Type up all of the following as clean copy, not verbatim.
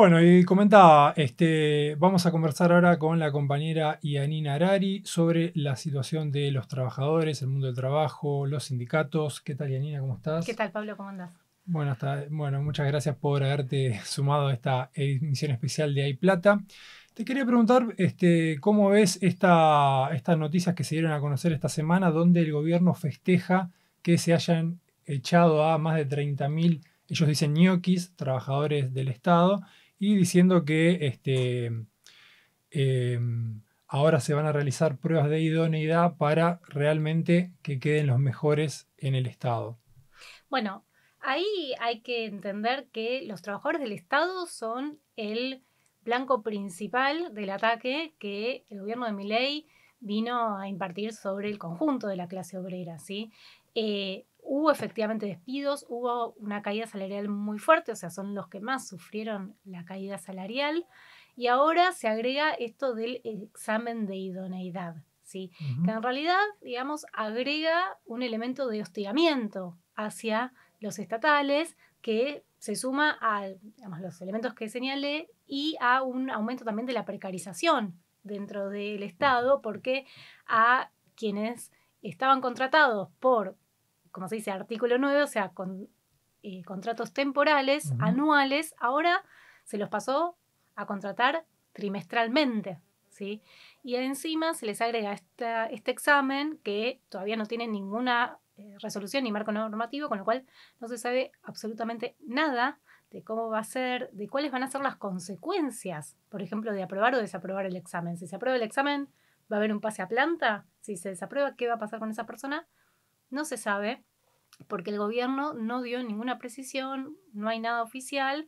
Bueno, y comentaba, vamos a conversar ahora con la compañera Yanina Arari sobre la situación de los trabajadores, el mundo del trabajo, los sindicatos. ¿Qué tal, Yanina? ¿Cómo ¿Qué estás? tal, Pablo? ¿Cómo andás? Bueno, muchas gracias por haberte sumado a esta emisión especial de Hay Plata. Te quería preguntar, ¿cómo ves estas noticias que se dieron a conocer esta semana, donde el gobierno festeja que se hayan echado a más de 30.000, ellos dicen ñoquis, trabajadores del Estado, y diciendo que eh, ahora se van a realizar pruebas de idoneidad para realmente que queden los mejores en el Estado? Bueno, ahí hay que entender que los trabajadores del Estado son el blanco principal del ataque que el gobierno de Milei vino a impartir sobre el conjunto de la clase obrera, ¿sí? Hubo efectivamente despidos, hubo una caída salarial muy fuerte, o sea, son los que más sufrieron la caída salarial, y ahora se agrega esto del examen de idoneidad, ¿sí? Que Ujú. en realidad, digamos, agrega un elemento de hostigamiento hacia los estatales que se suma a, digamos, los elementos que señalé y a un aumento también de la precarización dentro del Estado, porque a quienes estaban contratados por, como se dice, artículo 9, o sea, con contratos temporales, Ujú. anuales, ahora se los pasó a contratar trimestralmente, ¿sí? Y encima se les agrega este examen que todavía no tiene ninguna resolución ni marco normativo, con lo cual no se sabe absolutamente nada de cómo va a ser, de cuáles van a ser las consecuencias, por ejemplo, de aprobar o desaprobar el examen. Si se aprueba el examen, va a haber un pase a planta. Si se desaprueba, ¿qué va a pasar con esa persona? No se sabe, porque el gobierno no dio ninguna precisión, no hay nada oficial,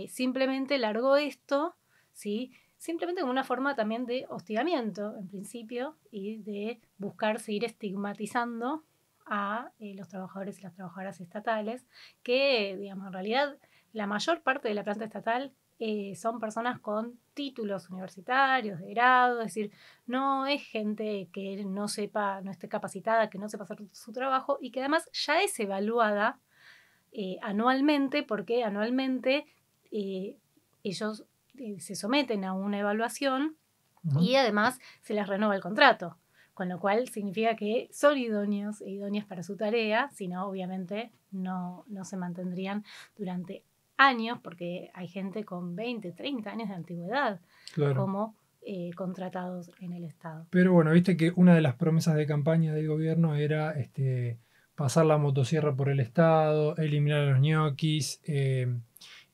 simplemente largó esto, ¿sí? Simplemente como una forma también de hostigamiento, en principio, y de buscar seguir estigmatizando a los trabajadores y las trabajadoras estatales, que, digamos, en realidad la mayor parte de la planta estatal son personas con títulos universitarios, de grado, es decir, no es gente que no sepa, no esté capacitada, que no sepa hacer su trabajo y que además ya es evaluada anualmente, porque anualmente eh, ellos se someten a una evaluación Ujú. y además se les renueva el contrato, con lo cual significa que son idóneos e idóneas para su tarea, si no, obviamente no se mantendrían durante años, porque hay gente con 20, 30 años de antigüedad Claro. como contratados en el Estado. Pero bueno, viste que una de las promesas de campaña del gobierno era pasar la motosierra por el Estado, eliminar a los ñoquis,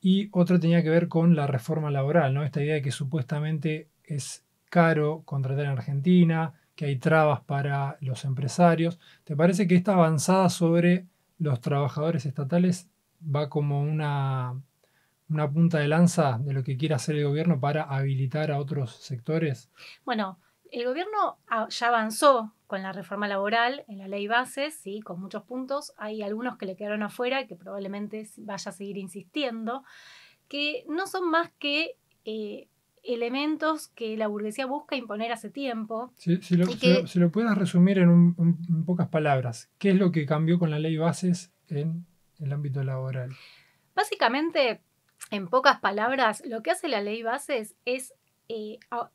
y otra tenía que ver con la reforma laboral, ¿no? Esta idea de que supuestamente es caro contratar en Argentina, que hay trabas para los empresarios. ¿Te parece que esta avanzada sobre los trabajadores estatales va como una punta de lanza de lo que quiere hacer el gobierno para habilitar a otros sectores? Bueno, el gobierno ya avanzó con la reforma laboral en la ley bases, sí, con muchos puntos. Hay algunos que le quedaron afuera y que probablemente vaya a seguir insistiendo, que no son más que elementos que la burguesía busca imponer hace tiempo Si lo, y si lo- que si lo pudieras resumir en pocas palabras, ¿qué es lo que cambió con la ley bases en el ámbito laboral? básicamente, en pocas palabras, lo que hace la ley bases es,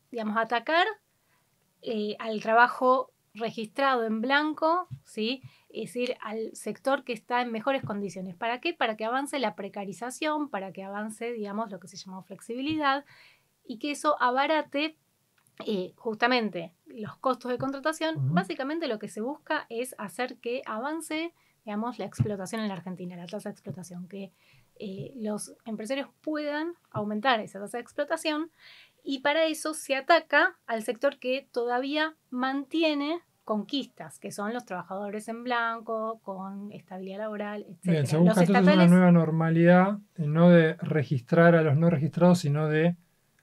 digamos, atacar al trabajo registrado en blanco, ¿sí? Es decir, al sector que está en mejores condiciones. ¿Para qué? Para que avance la precarización, para que avance, digamos, lo que se llama flexibilidad y que eso abarate justamente los costos de contratación. Ujú. Básicamente lo que se busca es hacer que avance, digamos, la explotación en la Argentina, la tasa de explotación, que los empresarios puedan aumentar esa tasa de explotación y para eso se ataca al sector que todavía mantiene conquistas, que son los trabajadores en blanco, con estabilidad laboral, Bien, se etcétera. Los busca entonces una estatales, nueva normalidad, no de registrar a los no registrados, sino de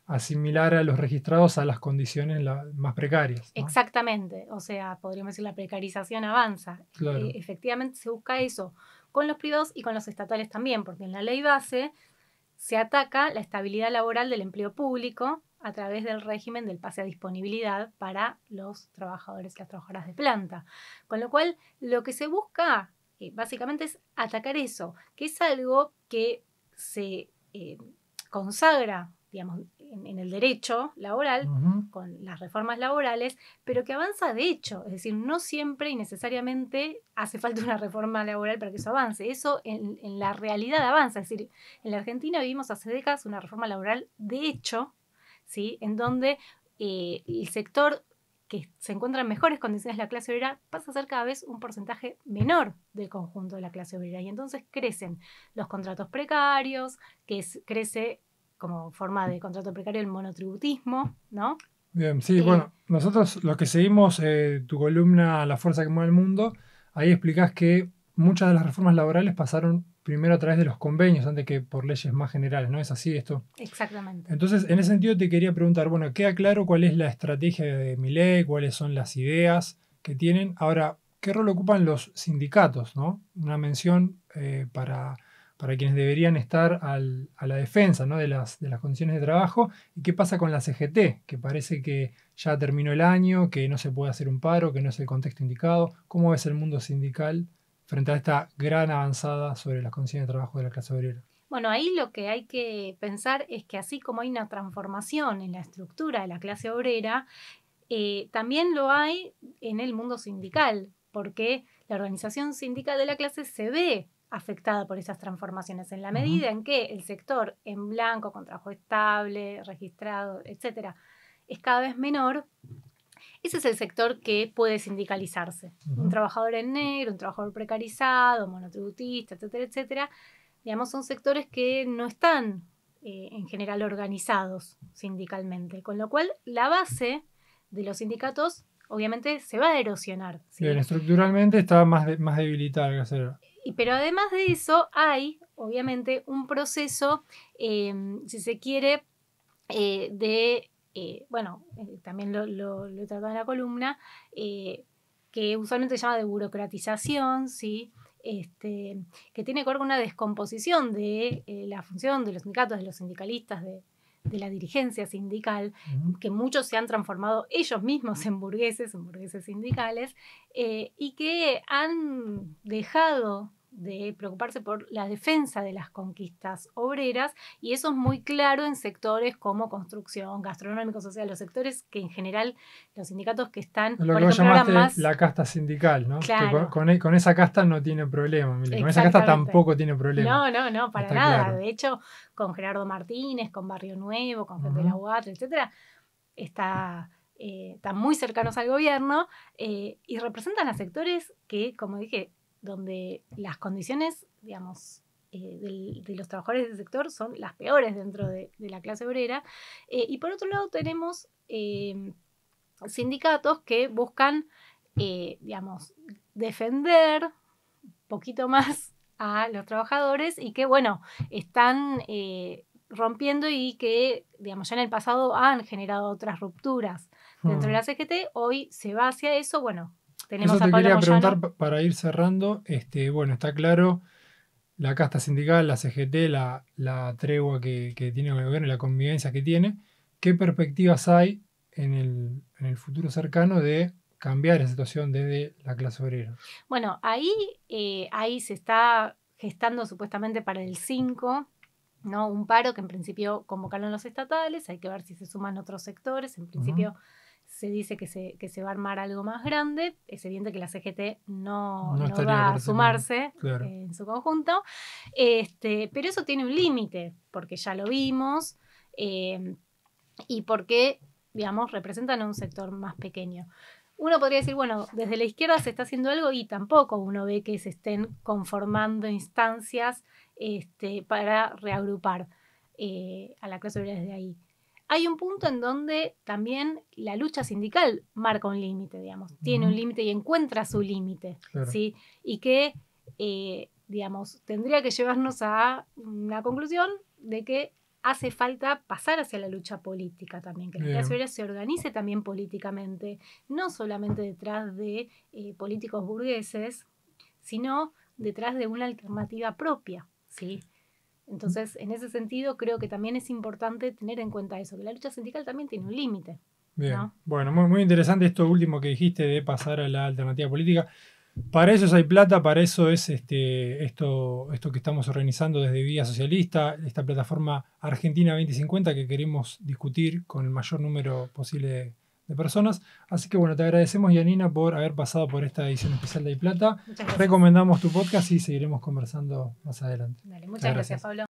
asimilar a los registrados a las condiciones más precarias, ¿no? exactamente, o sea, podríamos decir la precarización avanza. Claro. Efectivamente se busca eso con los privados y con los estatales también, porque en la ley base se ataca la estabilidad laboral del empleo público a través del régimen del pase a disponibilidad para los trabajadores y las trabajadoras de planta. Con lo cual, lo que se busca básicamente es atacar eso, que es algo que se consagra, digamos, en el derecho laboral, con las reformas laborales, pero que avanza de hecho. Es decir, no siempre y necesariamente hace falta una reforma laboral para que eso avance. Eso en la realidad avanza. Es decir, en la Argentina vivimos hace décadas una reforma laboral de hecho, ¿sí? En donde el sector que se encuentra en mejores condiciones la clase obrera pasa a ser cada vez un porcentaje menor del conjunto de la clase obrera. Y entonces crecen los contratos precarios, crece como forma de contrato precario el monotributismo, ¿no? Bien, sí, bueno, nosotros los que seguimos tu columna La fuerza que mueve el mundo, ahí explicás que muchas de las reformas laborales pasaron primero a través de los convenios antes que por leyes más generales, ¿no es así esto? Exactamente. Entonces, en ese sentido te quería preguntar, bueno, queda claro cuál es la estrategia de Milei, cuáles son las ideas que tienen. Ahora, ¿qué rol ocupan los sindicatos, ¿no? Una mención para quienes deberían estar a la defensa, ¿no? de las condiciones de trabajo. ¿Y qué pasa con la CGT? Que parece que ya terminó el año, que no se puede hacer un paro, que no es el contexto indicado. ¿Cómo ves el mundo sindical frente a esta gran avanzada sobre las condiciones de trabajo de la clase obrera? Bueno, ahí lo que hay que pensar es que así como hay una transformación en la estructura de la clase obrera, también lo hay en el mundo sindical, porque la organización sindical de la clase se ve afectada por esas transformaciones en la medida en que el sector en blanco, con trabajo estable, registrado, etcétera, es cada vez menor. Ese es el sector que puede sindicalizarse. Un trabajador en negro, un trabajador precarizado, monotributista, etcétera, etcétera. Digamos, son sectores que no están en general organizados sindicalmente, con lo cual la base de los sindicatos obviamente se va a erosionar, ¿sí? Bien, estructuralmente está más debilitada la clase obrera. Pero además de eso hay obviamente un proceso, si se quiere, también lo he tratado en la columna, que usualmente se llama de burocratización, ¿sí? Que tiene que ver con una descomposición de la función de los sindicatos, de los sindicalistas, de la dirigencia sindical, que muchos se han transformado ellos mismos en burgueses sindicales, y que han dejado de preocuparse por la defensa de las conquistas obreras, y eso es muy claro en sectores como construcción, gastronómicos, o sea, los sectores que en general los sindicatos que están, lo por que ejemplo, llamaste ahora más la casta sindical, ¿no? claro. Que con esa casta no tiene problema, con esa casta tampoco tiene problema. No, para está nada. Claro. De hecho, con Gerardo Martínez, con Barrio Nuevo, con gente de la UAT, etcétera, están muy cercanos al gobierno y representan a sectores que, como dije, donde las condiciones, digamos, de los trabajadores del sector son las peores dentro de la clase obrera. Y por otro lado tenemos sindicatos que buscan, digamos, defender un poquito más a los trabajadores y que, bueno, están rompiendo y que, digamos, ya en el pasado han generado otras rupturas dentro de la CGT. Hoy se va hacia eso, bueno. Tenemos Eso te a Pablo quería Moyano. preguntar para ir cerrando. Bueno, está claro la casta sindical, la CGT, la tregua que tiene con el gobierno y la convivencia que tiene. ¿Qué perspectivas hay en el futuro cercano de cambiar esa situación desde la clase obrera? Bueno, ahí se está gestando supuestamente para el 5, ¿no? Un paro que en principio convocaron los estatales, hay que ver si se suman otros sectores, en principio se dice que se va a armar algo más grande, es evidente que la CGT no va a sumarse claro. En su conjunto, pero eso tiene un límite, porque ya lo vimos, y porque, digamos, representan a un sector más pequeño. Uno podría decir, bueno, desde la izquierda se está haciendo algo y tampoco uno ve que se estén conformando instancias para reagrupar a la clase obrera desde ahí. Hay un punto en donde también la lucha sindical marca un límite, digamos, tiene un límite y encuentra su límite, claro. ¿sí? Y que, digamos, tendría que llevarnos a una conclusión de que hace falta pasar hacia la lucha política también, que la clase obrera se organice también políticamente, no solamente detrás de políticos burgueses, sino detrás de una alternativa propia, ¿sí? Entonces, en ese sentido, creo que también es importante tener en cuenta eso, que la lucha sindical también tiene un límite. Bien, ¿no? Bueno, muy, muy interesante esto último que dijiste de pasar a la alternativa política. Para eso hay plata, para eso es esto que estamos organizando desde Vía Socialista, esta plataforma Argentina 2050 que queremos discutir con el mayor número posible de personas. Así que bueno, te agradecemos, Janina, por haber pasado por esta edición especial de Hay Plata. Muchas gracias. Recomendamos tu podcast y seguiremos conversando más adelante. Dale, muchas gracias, Pablo.